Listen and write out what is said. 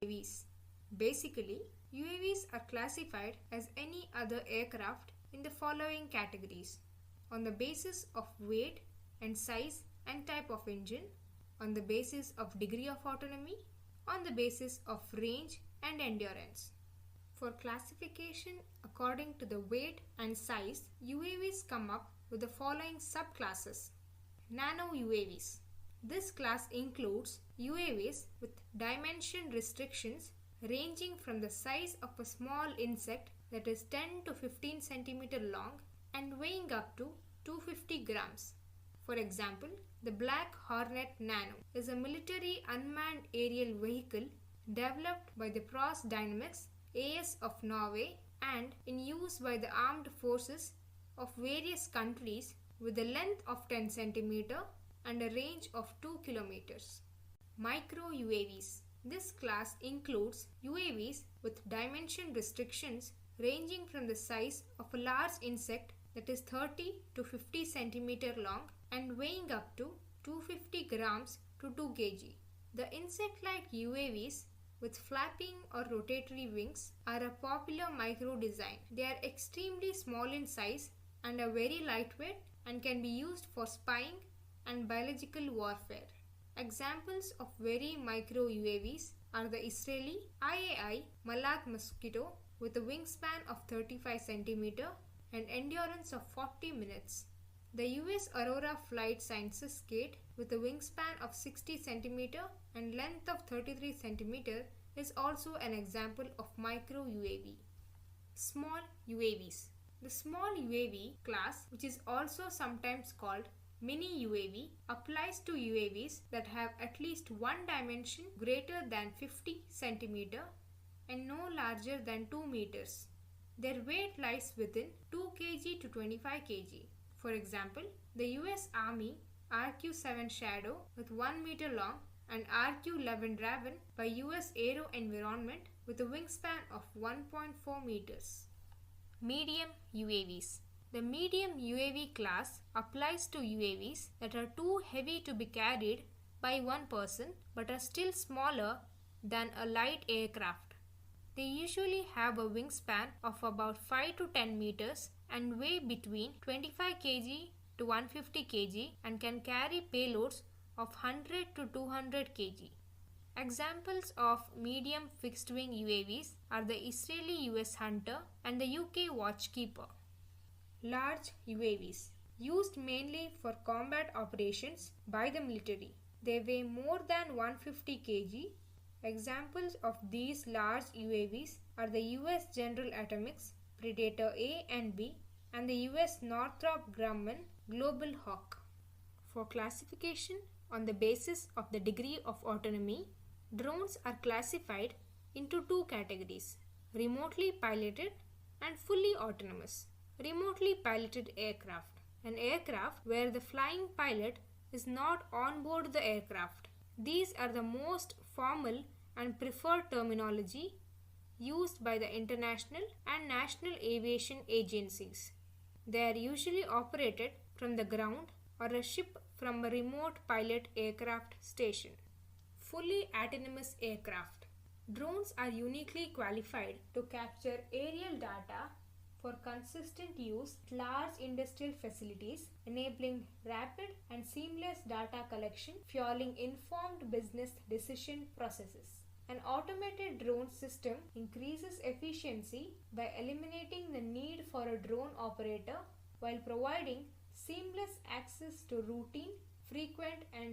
UAVs. Basically, UAVs are classified as any other aircraft in the following categories: on the basis of weight and size and type of engine, on the basis of degree of autonomy, on the basis of range and endurance. For classification according to the weight and size, UAVs come up with the following subclasses. Nano UAVs. This class includes UAVs with dimension restrictions ranging from the size of a small insect that is 10 to 15 cm long and weighing up to 250 grams. For example, the Black Hornet Nano is a military unmanned aerial vehicle developed by the Pros Dynamics AS of Norway and in use by the armed forces of various countries with a length of 10 cm and a range of 2 km. Micro UAVs. This class includes UAVs with dimension restrictions ranging from the size of a large insect that is 30 to 50 cm long and weighing up to 250 grams to 2 kg. The insect-like UAVs with flapping or rotatory wings are a popular micro design. They are extremely small in size and are very lightweight and can be used for spying and biological warfare. Examples of very micro UAVs are the Israeli IAI Malak Mosquito with a wingspan of 35 cm and endurance of 40 minutes. The US Aurora Flight Sciences Skate with a wingspan of 60 cm and length of 33 cm is also an example of micro UAV. Small UAVs. The small UAV class, which is also sometimes called mini UAV, applies to UAVs that have at least one dimension greater than 50 cm and no larger than 2 meters. Their weight lies within 2 kg to 25 kg. For example, the US Army RQ-7 Shadow with 1 meter long and RQ-11 Raven by US Aero Environment with a wingspan of 1.4 meters. Medium UAVs. The medium UAV class applies to UAVs that are too heavy to be carried by one person but are still smaller than a light aircraft. They usually have a wingspan of about 5 to 10 meters and weigh between 25 kg to 150 kg and can carry payloads of 100 to 200 kg. Examples of medium fixed-wing UAVs are the Israeli US Hunter and the UK Watchkeeper. Large UAVs, used mainly for combat operations by the military. They weigh more than 150 kg. Examples of these large UAVs are the US General Atomics Predator A and B and the US Northrop Grumman Global Hawk. For classification on the basis of the degree of autonomy, drones are classified into two categories: remotely piloted and fully autonomous. Remotely piloted aircraft, an aircraft where the flying pilot is not on board the aircraft. These are the most formal and preferred terminology used by the international and national aviation agencies. They are usually operated from the ground or a ship from a remote pilot aircraft station. Fully autonomous aircraft. Drones are uniquely qualified to capture aerial data for consistent use at large industrial facilities, enabling rapid and seamless data collection, fueling informed business decision processes. An automated drone system increases efficiency by eliminating the need for a drone operator while providing seamless access to routine, frequent and